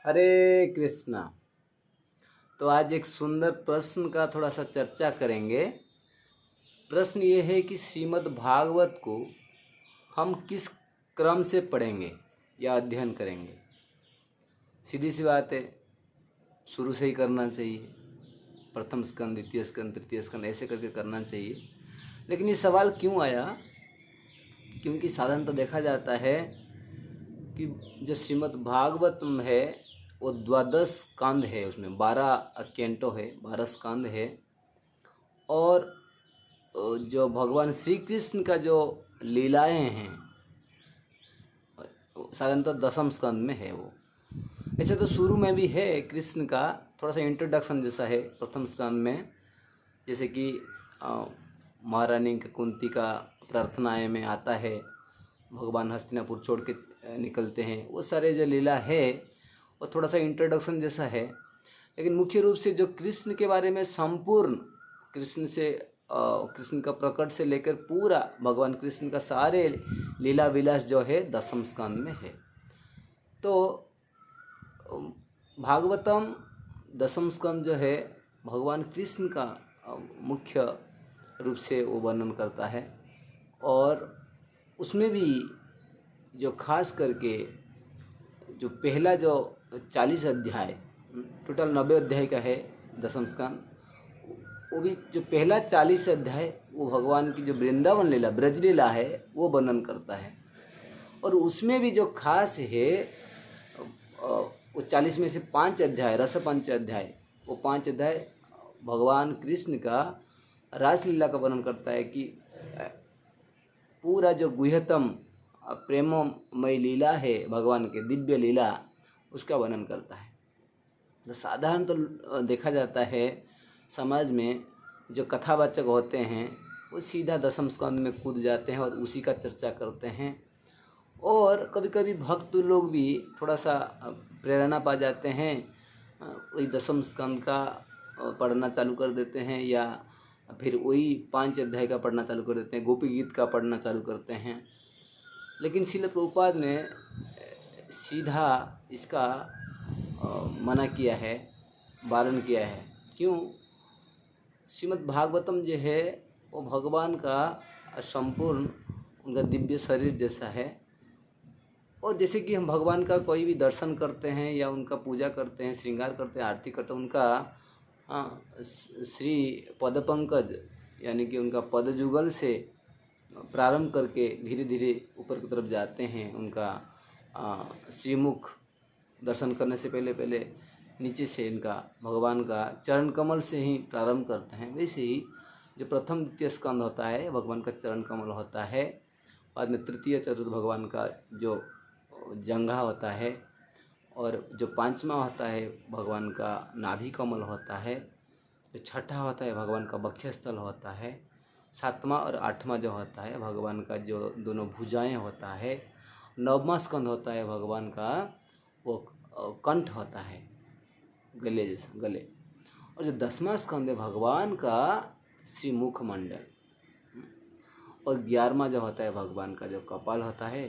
हरे कृष्णा। तो आज एक सुंदर प्रश्न का थोड़ा सा चर्चा करेंगे। प्रश्न ये है कि श्रीमद् भागवत को हम किस क्रम से पढ़ेंगे या अध्ययन करेंगे। सीधी सी बात है, शुरू से ही करना चाहिए। प्रथम स्कंद, द्वितीय स्कंद, तृतीय स्कंद ऐसे करके करना चाहिए। लेकिन ये सवाल क्यों आया? क्योंकि साधारणतः देखा जाता है कि जो श्रीमद् भागवत है वो 12 स्कंद है, उसमें 12 कैंटो है, 12 स्कंद है। और जो भगवान श्री कृष्ण का जो लीलाएं हैं साधारणतः दसम स्कंद में है वो। ऐसे तो शुरू में भी है कृष्ण का थोड़ा सा इंट्रोडक्शन जैसा है प्रथम स्कंद में, जैसे कि महारानी कुंती का प्रार्थनाएं में आता है, भगवान हस्तिनापुर छोड़ के निकलते हैं, वो सारे जो लीला है वो थोड़ा सा इंट्रोडक्शन जैसा है। लेकिन मुख्य रूप से जो कृष्ण के बारे में संपूर्ण कृष्ण का प्रकट से लेकर पूरा भगवान कृष्ण का सारे लीला विलास जो है दसम स्कंद में है। तो भागवतम दसम स्कंद जो है भगवान कृष्ण का मुख्य रूप से वो वर्णन करता है। और उसमें भी जो खास करके जो पहला जो 40 अध्याय, टोटल 90 अध्याय का है दसम स्कंद, वो भी जो पहला 40 अध्याय वो भगवान की जो वृंदावन लीला ब्रज लीला है वो वर्णन करता है। और उसमें भी जो खास है वो 40 में से 5 अध्याय रस पंच अध्याय, वो 5 अध्याय भगवान कृष्ण का रासलीला का वर्णन करता है कि पूरा जो गुह्यतम प्रेममय लीला है भगवान के दिव्य लीला उसका वर्णन करता है। तो साधारण तो देखा जाता है समाज में जो कथावाचक होते हैं वो सीधा दसम स्कंद में कूद जाते हैं और उसी का चर्चा करते हैं। और कभी कभी भक्त लोग भी थोड़ा सा प्रेरणा पा जाते हैं, वही दसम स्कंद का पढ़ना चालू कर देते हैं या फिर वही 5 अध्याय का पढ़ना चालू कर देते हैं, गोपी गीत का पढ़ना चालू करते हैं। लेकिन श्रील प्रभुपाद ने सीधा इसका मना किया है, वारण किया है। क्यों? श्रीमद् भागवतम जो है वो भगवान का संपूर्ण उनका दिव्य शरीर जैसा है। और जैसे कि हम भगवान का कोई भी दर्शन करते हैं या उनका पूजा करते हैं, श्रृंगार करते हैं, आरती करते हैं, उनका श्री पदपंकज यानी कि उनका पदजुगल से प्रारंभ करके धीरे धीरे ऊपर की तरफ जाते हैं। उनका श्रीमुख दर्शन करने से पहले पहले नीचे से इनका भगवान का चरण कमल से ही प्रारंभ करते हैं। वैसे ही जो प्रथम द्वितीय स्कंद होता है भगवान का चरण कमल होता है, बाद में तृतीय चतुर्थ भगवान का जो जंघा होता है, और जो पांचवा होता है भगवान का नाभि कमल होता है, जो छठा होता है भगवान का वक्षस्थल होता है, सातवां और आठवां जो होता है भगवान का जो दोनों भुजाएं होता है, नववां स्कंद होता है भगवान का वो कंठ होता है गले जैसा गले, और जो 10वां स्कंद है भगवान का श्री मुख मंडल, और 11वां जो होता है भगवान का जो कपाल होता है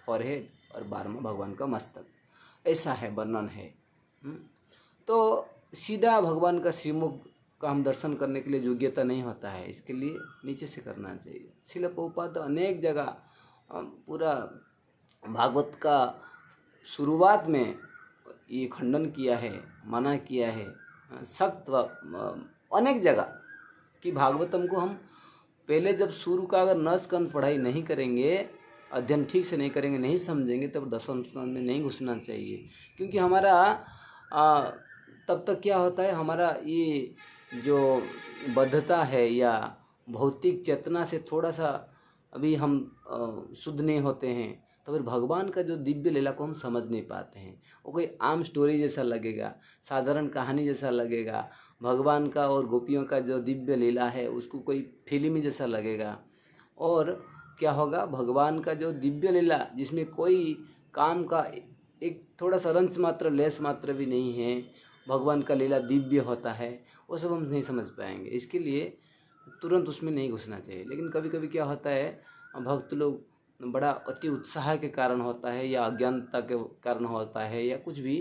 फॉरहेड, और 12वां भगवान का मस्तक। ऐसा है वर्णन है। तो सीधा भगवान का श्रीमुख का हम दर्शन करने के लिए योग्यता नहीं होता है, इसके लिए नीचे से करना चाहिए। श्रील प्रभुपाद तो अनेक जगह पूरा भागवत का शुरुआत में ये खंडन किया है, मना किया है सख्त अनेक जगह कि भागवतम को हम पहले जब शुरू का अगर 9 स्कंद पढ़ाई नहीं करेंगे, अध्ययन ठीक से नहीं करेंगे, नहीं समझेंगे, तब दसम स्कंद में नहीं घुसना चाहिए। क्योंकि हमारा तब तक क्या होता है, हमारा ये जो बद्धता है या भौतिक चेतना से थोड़ा सा अभी हम शुद्ध नहीं होते हैं, तो फिर भगवान का जो दिव्य लीला को हम समझ नहीं पाते हैं। वो कोई आम स्टोरी जैसा लगेगा, साधारण कहानी जैसा लगेगा। भगवान का और गोपियों का जो दिव्य लीला है उसको कोई फिल्मी जैसा लगेगा। और क्या होगा, भगवान का जो दिव्य लीला जिसमें कोई काम का एक थोड़ा सा रंच मात्र लेस मात्र भी नहीं है, भगवान का लीला दिव्य होता है, वो सब हम नहीं समझ पाएंगे। इसके लिए तुरंत उसमें नहीं घुसना चाहिए। लेकिन कभी कभी क्या होता है, भक्त लोग बड़ा अति उत्साह के कारण होता है या अज्ञानता के कारण होता है या कुछ भी,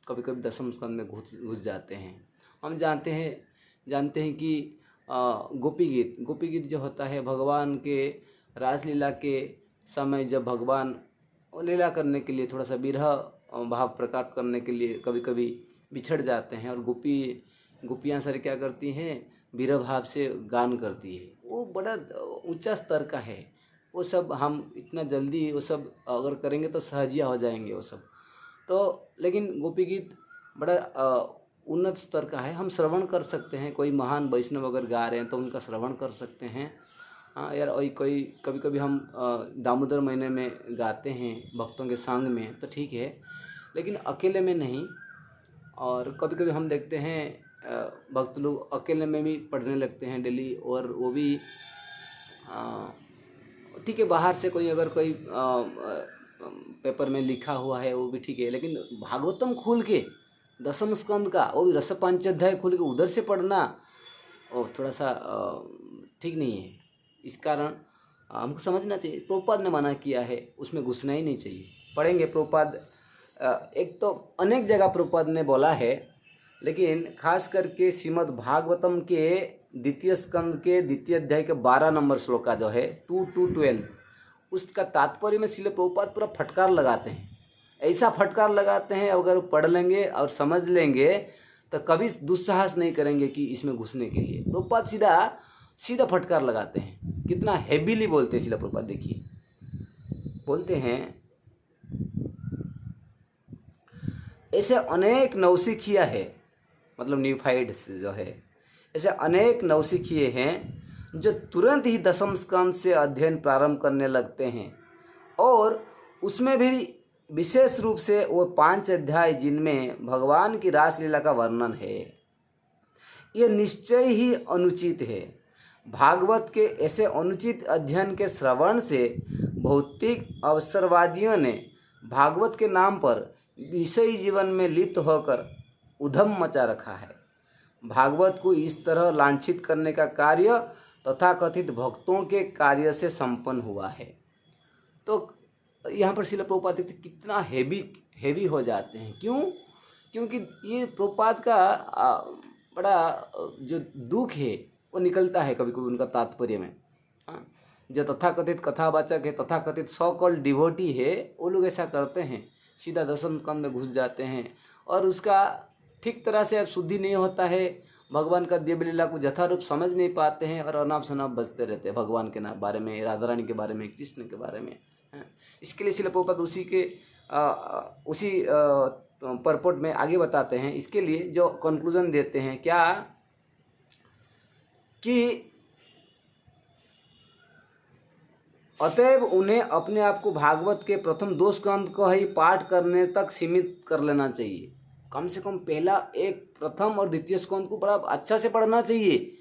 कभी कभी दसम स्कंद में घुस जाते हैं। हम जानते हैं कि गोपी गीत जो होता है भगवान के रासलीला के समय, जब भगवान लीला करने के लिए थोड़ा सा विरह भाव प्रकट करने के लिए कभी कभी बिछड़ जाते हैं, और गोपियाँ सर क्या करती हैं, विरह भाव से गान करती है। वो बड़ा ऊंचा स्तर का है। वो सब हम इतना जल्दी वो सब अगर करेंगे तो सहजिया हो जाएंगे वो सब। तो लेकिन गोपी गीत बड़ा उन्नत स्तर का है। हम श्रवण कर सकते हैं, कोई महान वैष्णव अगर गा रहे हैं तो उनका श्रवण कर सकते हैं। हाँ यार, वही कोई कभी कभी हम दामोदर महीने में गाते हैं भक्तों के संग में तो ठीक है, लेकिन अकेले में नहीं। और कभी कभी हम देखते हैं भक्त लोग अकेले में भी पढ़ने लगते हैं डेली, और वो भी ठीक है, बाहर से कोई अगर कोई पेपर में लिखा हुआ है वो भी ठीक है, लेकिन भागवतम खोल के दसम स्कंद का वो भी रस पंचाध्याय खोल के उधर से पढ़ना वो थोड़ा सा ठीक नहीं है। इस कारण हमको समझना चाहिए, प्रभुपाद ने मना किया है, उसमें घुसना ही नहीं चाहिए। पढ़ेंगे प्रभुपाद, एक तो अनेक जगह प्रभुपाद ने बोला है, लेकिन खास करके श्रीमद् भागवतम के द्वितीय स्कंद के द्वितीय अध्याय के 12 नंबर श्लोका जो है 2 to 12, उसका तात्पर्य में श्रील प्रभुपाद पूरा फटकार लगाते हैं। ऐसा फटकार लगाते हैं, अगर पढ़ लेंगे और समझ लेंगे तो कभी दुस्साहस नहीं करेंगे कि इसमें घुसने के लिए। प्रभुपाद सीधा फटकार लगाते हैं, कितना हेवीली बोलते हैं श्रील प्रभुपाद। देखिए बोलते हैं, ऐसे अनेक नवसिखिया है, मतलब न्यूफाइड जो है, ऐसे अनेक नवसिखिए हैं जो तुरंत ही दसम स्कंद से अध्ययन प्रारंभ करने लगते हैं, और उसमें भी विशेष रूप से वो 5 अध्याय जिनमें भगवान की रासलीला का वर्णन है। ये निश्चय ही अनुचित है। भागवत के ऐसे अनुचित अध्ययन के श्रवण से भौतिक अवसरवादियों ने भागवत के नाम पर विषयी जीवन में लिप्त होकर उधम मचा रखा है। भागवत को इस तरह लांछित करने का कार्य तथाकथित भक्तों के कार्य से संपन्न हुआ है। तो यहाँ पर श्रील प्रभुपाद कितना हेवी हो जाते हैं। क्यों? क्योंकि ये प्रभुपाद का बड़ा जो दुख है वो निकलता है कभी कभी उनका तात्पर्य में। हाँ, जो तथाकथित कथावाचक है, तथाकथित सो कॉल्ड डिवोटी है, वो लोग ऐसा करते हैं, सीधा दसम स्कंद में घुस जाते हैं, और उसका ठीक तरह से अब शुद्धि नहीं होता है, भगवान का दिव्य लीला को यथारूप समझ नहीं पाते हैं, और अनाप शनाप बजते रहते हैं भगवान के बारे में, राधा रानी के बारे में, कृष्ण के बारे में। इसके लिए श्रील प्रभुपाद उसी परपोर्ट में आगे बताते हैं। इसके लिए जो कंक्लूजन देते हैं क्या, कि अतएव उन्हें अपने आप को भागवत के प्रथम 2 स्कंद को ही पाठ करने तक सीमित कर लेना चाहिए। कम से कम पहला एक प्रथम और द्वितीय स्कंद को बड़ा अच्छा से पढ़ना चाहिए।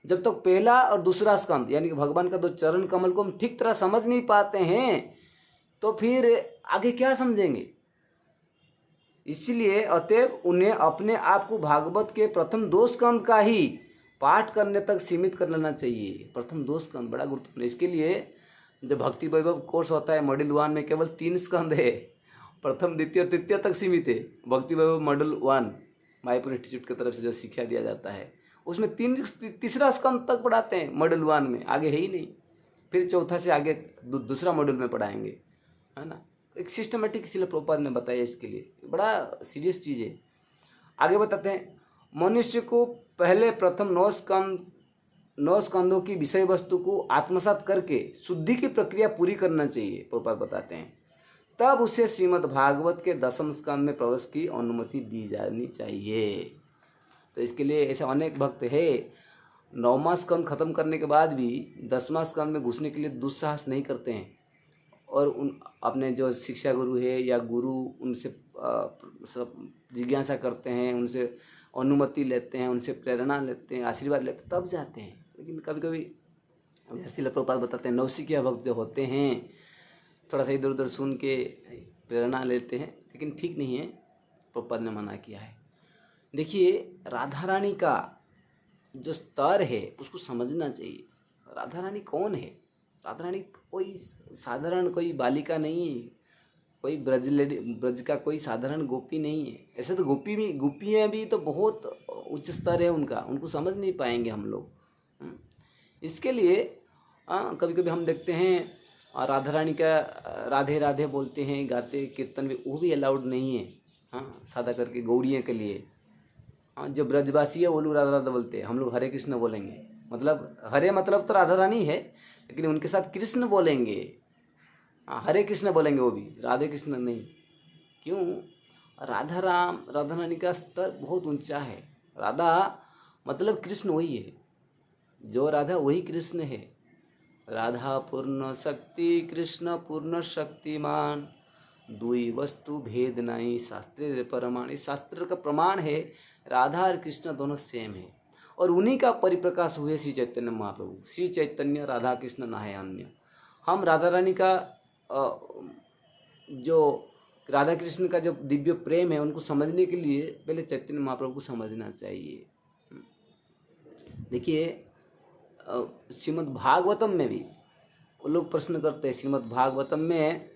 जब तक पहला और दूसरा स्कंद यानी कि भगवान का 2 चरण कमल को हम ठीक तरह समझ नहीं पाते हैं तो फिर आगे क्या समझेंगे। इसलिए अतएव उन्हें अपने आप को भागवत के प्रथम 2 स्कंद का ही पाठ करने तक सीमित कर लेना चाहिए। प्रथम 2 स्कंद बड़ा गुरुत्वपूर्ण। इसके लिए जब भक्ति वैभव कोर्स होता है मॉड्यूल 1 में केवल 3 स्कंद है, प्रथम द्वितीय और तृतीय तक सीमित है। भक्ति वैभव मॉड्यूल 1 मायापुर इंस्टीट्यूट की तरफ से जो शिक्षा दिया जाता है उसमें तीसरा स्कंद तक पढ़ाते हैं मॉड्यूल 1 में, आगे है ही नहीं। फिर चौथा से आगे दूसरा मॉड्यूल में पढ़ाएंगे, है ना। एक सिस्टमेटिक श्रील प्रभुपाद ने बताया, इसके लिए बड़ा सीरियस चीज़ है। आगे बताते हैं, मनुष्य को पहले प्रथम 9 स्कंदों की विषय वस्तु को आत्मसात करके शुद्धि की प्रक्रिया पूरी करना चाहिए। प्रभुपाद बताते हैं तब उसे श्रीमद् भागवत के 10वें स्कंद में प्रवेश की अनुमति दी जानी चाहिए। तो इसके लिए ऐसे अनेक भक्त है 9वां स्कंद खत्म करने के बाद भी 10वां स्कंद में घुसने के लिए दुस्साहस नहीं करते हैं, और उन अपने जो शिक्षा गुरु है या गुरु उनसे सब जिज्ञासा करते हैं, उनसे अनुमति लेते हैं, उनसे प्रेरणा लेते हैं, आशीर्वाद लेते हैं, तब जाते हैं। लेकिन कभी कभी जैसे श्रील प्रभुपाद बताते हैं नवसिखिया भक्त जो होते हैं थोड़ा सा इधर उधर सुन के प्रेरणा लेते हैं, लेकिन ठीक नहीं है, प्रभुपाद ने मना किया है। देखिए राधा रानी का जो स्तर है उसको समझना चाहिए। राधा रानी कौन है? राधा रानी कोई साधारण कोई बालिका नहीं है, कोई ब्रज का कोई साधारण गोपी नहीं है। ऐसे तो गोपियाँ भी तो बहुत उच्च स्तर है उनका, उनको समझ नहीं पाएंगे हम लोग। इसके लिए कभी कभी हम देखते हैं राधा रानी का राधे राधे बोलते हैं, गाते कीर्तन भी, वो भी अलाउड नहीं है। हाँ, सादा करके गौड़ियों के लिए। हाँ, जो ब्रजवासी है वो लोग राधा राधा बोलते हैं, हम लोग हरे कृष्ण बोलेंगे। मतलब हरे मतलब तो राधा रानी है, लेकिन उनके साथ कृष्ण बोलेंगे। हाँ, हरे कृष्ण बोलेंगे, वो भी राधे कृष्ण नहीं। क्यों? राधा रानी का स्तर बहुत ऊंचा है। राधा मतलब कृष्ण वही है, जो राधा वही कृष्ण है। राधा पूर्ण शक्ति कृष्ण पूर्ण शक्तिमान, दुई वस्तु भेद नहीं शास्त्र प्रमाण। इस शास्त्र का प्रमाण है, राधा और कृष्ण दोनों सेम है, और उन्हीं का परिप्रकाश हुए श्री चैतन्य महाप्रभु। श्री चैतन्य राधा कृष्ण ना है अन्य। हम राधा रानी का जो राधा कृष्ण का जो दिव्य प्रेम है, उनको समझने के लिए पहले चैतन्य महाप्रभु को समझना चाहिए। देखिए, श्रीमद् भागवतम में भी वो लोग प्रश्न करते हैं, श्रीमद् भागवतम में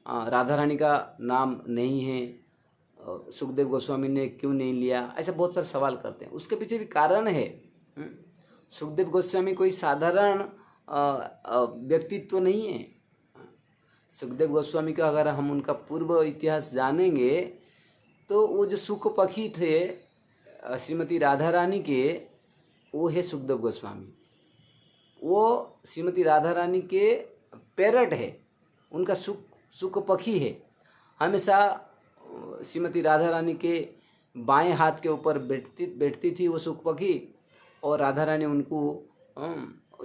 राधा रानी का नाम नहीं है, सुखदेव गोस्वामी ने क्यों नहीं लिया, ऐसे बहुत सारे सवाल करते हैं। उसके पीछे भी कारण है। सुखदेव गोस्वामी कोई साधारण व्यक्तित्व नहीं है। सुखदेव गोस्वामी का अगर हम उनका पूर्व इतिहास जानेंगे तो वो जो सुख पखी थे श्रीमती राधा रानी के, वो है सुखदेव गोस्वामी। वो श्रीमती राधा रानी के पैरट है, उनका सुख पखी है। हमेशा श्रीमती राधा रानी के बाएं हाथ के ऊपर बैठती थी वो सुख पखी, और राधा रानी उनको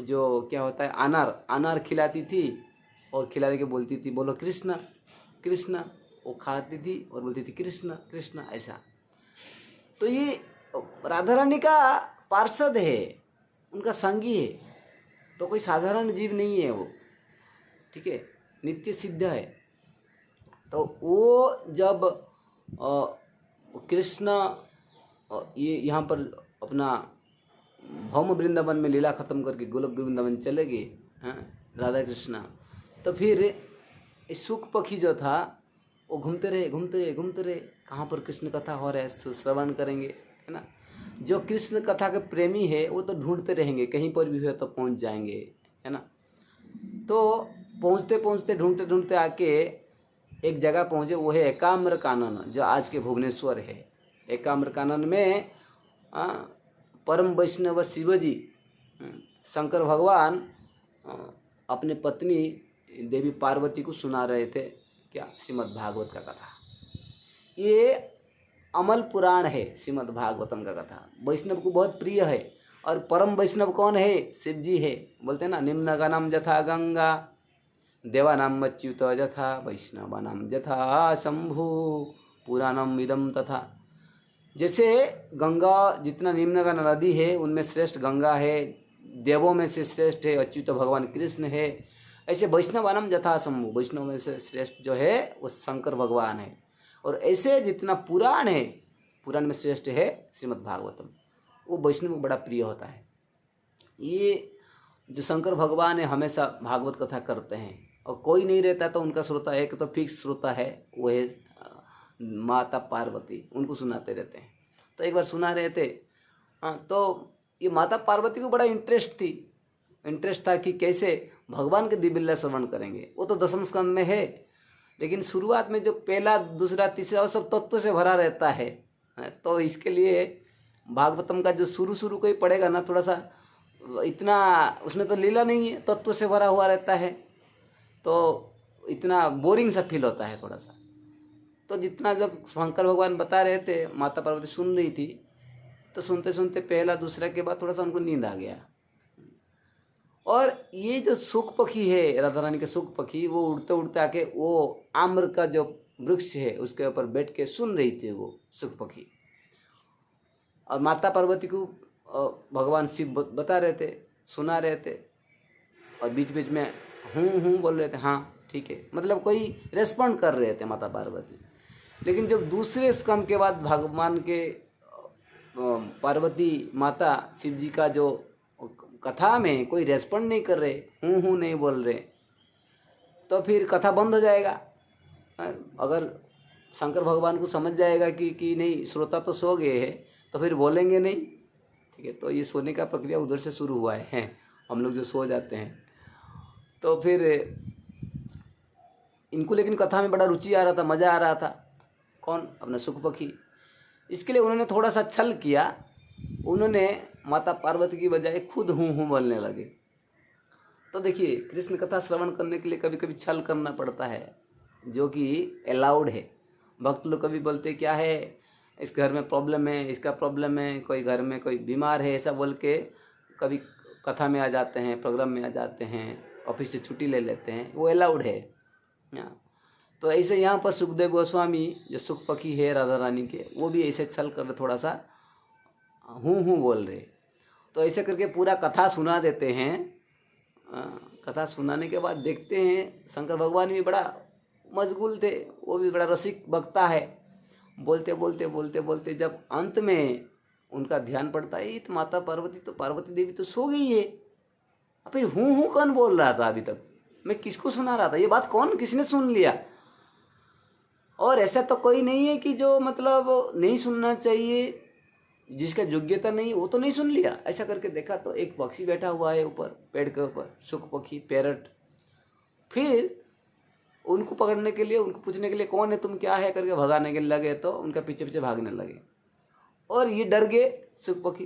जो क्या होता है अनार खिलाती थी, और खिलाने के बोलती थी बोलो कृष्णा कृष्णा। वो खाती थी और बोलती थी कृष्णा कृष्णा, ऐसा। तो ये राधा रानी का पार्षद है, उनका संगी है, तो कोई साधारण जीव नहीं है वो, ठीक है, नित्य सिद्ध है। तो वो जब कृष्ण ये यहाँ पर अपना भौम वृंदावन में लीला खत्म करके गोलोक वृंदावन चले गए, हाँ, राधा कृष्ण, तो फिर सुख पखी जो था वो घूमते रहे, कहाँ पर कृष्ण कथा हो रहा है श्रवण करेंगे, है ना। जो कृष्ण कथा के प्रेमी है वो तो ढूंढते रहेंगे, कहीं पर भी हो तो पहुंच जाएंगे, है ना। तो पहुंचते ढूंढते आके एक जगह पहुंचे, वो है एकाम्र कानन, जो आज के भुवनेश्वर है। एकाम्र कानन में परम वैष्णव शिवजी शंकर भगवान अपने पत्नी देवी पार्वती को सुना रहे थे, क्या, श्रीमद् भागवत का कथा। ये अमल पुराण है श्रीमद् भागवतम का कथा, वैष्णव को बहुत प्रिय है। और परम वैष्णव कौन है? शिव जी है। बोलते हैं ना, निम्नगणम यथा गंगा देवानाम अच्युत यथा वैष्णवानाम यथा शंभु पुराणम इदम तथा। जैसे गंगा जितना निम्नगण नदी है उनमें श्रेष्ठ गंगा है, देवों में से श्रेष्ठ है अच्युत भगवान कृष्ण है, ऐसे वैष्णवानाम यथा शंभु, वैष्णव में से श्रेष्ठ जो है वो शंकर भगवान है। और ऐसे जितना पुराण है, पुराण में श्रेष्ठ है श्रीमद् भागवतम, वो वैष्णव को बड़ा प्रिय होता है। ये जो शंकर भगवान है हमेशा भागवत कथा करते हैं, और कोई नहीं रहता तो उनका श्रोता एक तो फिक्स श्रोता है, वो है माता पार्वती, उनको सुनाते रहते हैं। तो एक बार सुना रहे थे, तो ये माता पार्वती को बड़ा इंटरेस्ट था कि कैसे भगवान के दिव्य लीला श्रवण करेंगे। वो तो दसम स्कंद में है, लेकिन शुरुआत में जो पहला दूसरा तीसरा वो सब तत्व से भरा रहता है। तो इसके लिए भागवतम का जो शुरू कोई पढ़ेगा ना, थोड़ा सा इतना उसमें तो लीला नहीं है, तत्व से भरा हुआ रहता है, तो इतना बोरिंग सा फील होता है थोड़ा सा। तो जितना जब शंकर भगवान बता रहे थे, माता पार्वती सुन रही थी, तो सुनते पहला दूसरा के बाद थोड़ा सा उनको नींद आ गया। और ये जो सुख पखी है, राधा रानी के सुख पखी, वो उड़ते आके वो आम्र का जो वृक्ष है उसके ऊपर बैठ के सुन रही थी वो सुख पखी। और माता पार्वती को भगवान शिव बता रहे थे, सुना रहे थे, और बीच बीच में हूँ बोल रहे थे, हाँ ठीक है, मतलब कोई रेस्पॉन्ड कर रहे थे माता पार्वती। लेकिन जब दूसरे स्कंद के बाद भगवान के पार्वती माता शिव जी का जो कथा में कोई रेस्पॉन्ड नहीं कर रहे, हूँ नहीं बोल रहे, तो फिर कथा बंद हो जाएगा। अगर शंकर भगवान को समझ जाएगा कि नहीं श्रोता तो सो गए हैं तो फिर बोलेंगे नहीं, ठीक है। तो ये सोने का प्रक्रिया उधर से शुरू हुआ है, हम लोग जो सो जाते हैं। तो फिर इनको लेकिन कथा में बड़ा रुचि आ रहा था, मज़ा आ रहा था। कौन? अपना सुख पखी। इसके लिए उन्होंने थोड़ा सा छल किया, उन्होंने माता पार्वती की बजाय खुद हूँ बोलने लगे। तो देखिए, कृष्ण कथा श्रवण करने के लिए कभी कभी छल करना पड़ता है, जो कि अलाउड है। भक्त लोग कभी बोलते क्या है, इस घर में प्रॉब्लम है, इसका प्रॉब्लम है, कोई घर में कोई बीमार है, ऐसा बोल के कभी कथा में आ जाते हैं, प्रोग्राम में आ जाते हैं, ऑफिस से छुट्टी ले लेते हैं, वो अलाउड है। तो ऐसे यहाँ पर सुखदेव गोस्वामी जो सुख पखी है राधा रानी के, वो भी ऐसे छल कर थोड़ा सा हूँ बोल रहे। तो ऐसे करके पूरा कथा सुना देते हैं। कथा सुनाने के बाद देखते हैं शंकर भगवान भी बड़ा मशगूल थे, वो भी बड़ा रसिक वक्ता है। बोलते बोलते बोलते बोलते जब अंत में उनका ध्यान पड़ता है, तो माता पार्वती, तो पार्वती देवी तो सो गई है। फिर हूँ कौन बोल रहा था? अभी तक मैं किसको सुना रहा था? ये बात कौन, किसने सुन लिया? और ऐसा तो कोई नहीं है कि जो मतलब नहीं सुनना चाहिए, जिसका योग्यता नहीं वो तो नहीं सुन लिया। ऐसा करके देखा तो एक पक्षी बैठा हुआ है ऊपर पेड़ के ऊपर, सुख पक्षी, पैरट। फिर उनको पकड़ने के लिए, उनको पूछने के लिए कौन है तुम, क्या है करके भगाने के लगे, तो उनका पीछे पीछे भागने लगे और ये डर गए सुख पक्षी।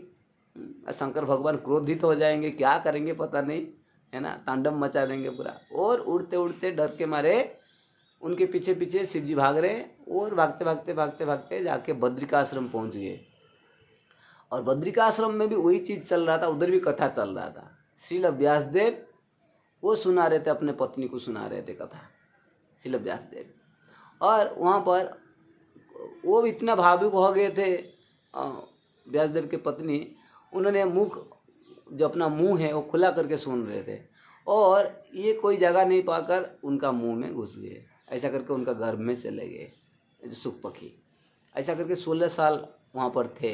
शंकर भगवान क्रोधित हो जाएंगे, क्या करेंगे पता नहीं, है ना, तांडव मचा देंगे पूरा। और उड़ते उड़ते डर के मारे उनके पीछे पीछे शिव जी भाग रहे, और भागते भागते भागते भागते जाके बद्रिकाश्रम पहुंच गए। और बद्रिकाश्रम में भी वही चीज़ चल रहा था, उधर भी कथा चल रहा था। श्रील व्यासदेव वो सुना रहे थे, अपने पत्नी को सुना रहे थे कथा, श्रील व्यासदेव। और वहाँ पर वो भी इतना भावुक हो गए थे व्यासदेव के पत्नी, उन्होंने मुख, जो अपना मुंह है वो खुला करके सुन रहे थे, और ये कोई जगह नहीं पाकर उनका मुंह में घुस गए। ऐसा करके उनका घर में चले गए जो सुख पखी। ऐसा करके 16 साल वहाँ पर थे,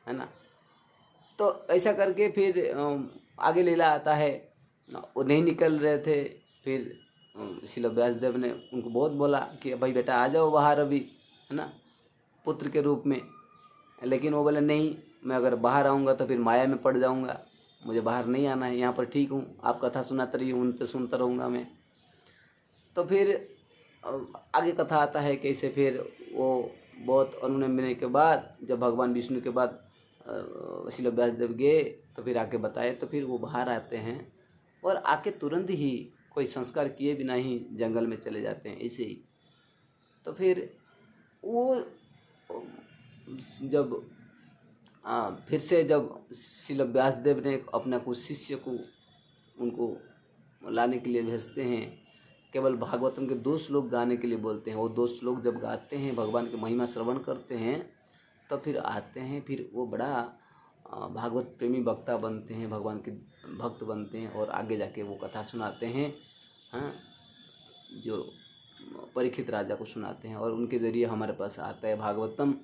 है ना। तो ऐसा करके फिर आगे लीला आता है, वो नहीं निकल रहे थे। फिर श्रील व्यासदेव ने उनको बहुत बोला कि भाई बेटा आ जाओ बाहर अभी, है ना, पुत्र के रूप में। लेकिन वो बोले नहीं, मैं अगर बाहर आऊँगा तो फिर माया में पड़ जाऊँगा, मुझे बाहर नहीं आना है, यहाँ पर ठीक हूँ, आप कथा सुनाते रहिए, उनसे सुनता रहूँगा मैं। तो फिर आगे कथा आता है कैसे फिर वो बहुत अनुनय मिलने के बाद, जब भगवान विष्णु के बाद श्रील व्यासदेव गए तो फिर आके बताए, तो फिर वो बाहर आते हैं और आके तुरंत ही कोई संस्कार किए बिना ही जंगल में चले जाते हैं ऐसे ही। तो फिर वो जब फिर से जब श्रील व्यासदेव ने अपना कुछ शिष्य को उनको लाने के लिए भेजते हैं, केवल भागवतम के 2 श्लोक गाने के लिए बोलते हैं। वो 2 श्लोक जब गाते हैं, भगवान की महिमा श्रवण करते हैं, तो फिर आते हैं, फिर वो बड़ा भागवत प्रेमी वक्ता बनते हैं, भगवान के भक्त बनते हैं, और आगे जाके वो कथा सुनाते हैं, हाँ, जो परीक्षित राजा को सुनाते हैं, और उनके ज़रिए हमारे पास आता है भागवतम।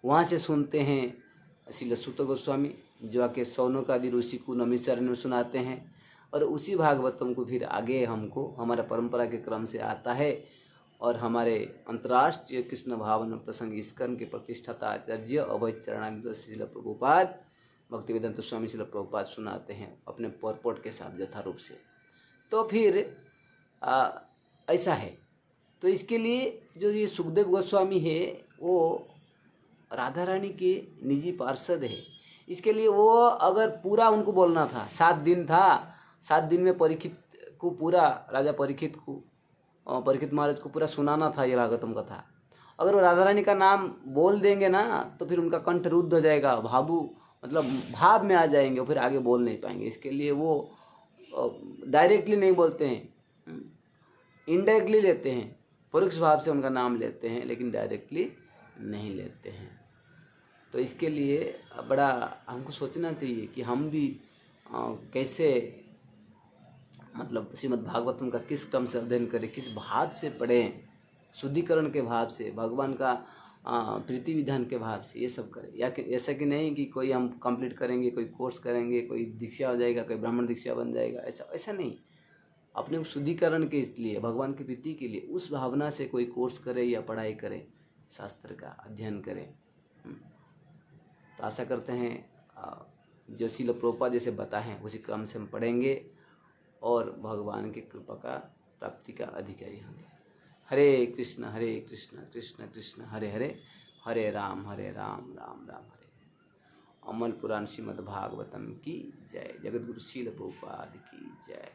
वहाँ से सुनते हैं श्रील सुत गोस्वामी, जो आके सौनक आदि ऋषि को नमिसारण में सुनाते हैं, और उसी भागवतम को फिर आगे हमको हमारा परंपरा के क्रम से आता है, और हमारे अंतर्राष्ट्रीय कृष्ण भावन प्रसंग इस्कन के प्रतिष्ठाता आचार्य अभय चरणानंद श्रील प्रभुपाद भक्तिवेदांत स्वामी श्रील प्रभुपाद सुनाते हैं अपने परपोट के साथ यथारूप से। तो फिर ऐसा है। तो इसके लिए जो ये सुखदेव गोस्वामी है वो राधा रानी के निजी पार्षद है। इसके लिए वो अगर पूरा उनको बोलना था, 7 दिन था, 7 दिन में परीक्षित को पूरा, राजा परीक्षित को, परीक्षित महाराज को पूरा सुनाना था ये भागवतम कथा। अगर वो राधा रानी का नाम बोल देंगे ना तो फिर उनका कंठ रुद्ध हो जाएगा, मतलब भाव में आ जाएंगे, फिर आगे बोल नहीं पाएंगे। इसके लिए वो डायरेक्टली नहीं बोलते हैं, इनडायरेक्टली लेते हैं, परोक्ष भाव से उनका नाम लेते हैं, लेकिन डायरेक्टली नहीं लेते हैं। तो इसके लिए बड़ा हमको सोचना चाहिए कि हम भी कैसे, मतलब श्रीमद् भागवतम का किस क्रम से अध्ययन करें, किस भाव से पढ़ें, शुद्धिकरण के भाव से, भगवान का प्रीति विधान के भाव से ये सब करें। या ऐसा कि नहीं कि कोई हम कंप्लीट करेंगे, कोई कोर्स करेंगे, कोई दीक्षा हो जाएगा, कोई ब्राह्मण दीक्षा बन जाएगा, ऐसा नहीं। अपने शुद्धिकरण के इसलिए, भगवान की प्रीति के लिए, उस भावना से कोई कोर्स करे या पढ़ाई करे, शास्त्र का अध्ययन करे। तो आशा करते हैं जो श्रील प्रभुपाद जैसे बताए हैं उसी क्रम से हम पढ़ेंगे और भगवान की कृपा का प्राप्ति का अधिकारी होंगे। हरे कृष्ण कृष्ण कृष्ण हरे हरे, हरे राम राम राम हरे। अमल पुराण श्रीमद् भागवतम की जय। जगत गुरु श्रील प्रभुपाद की जय।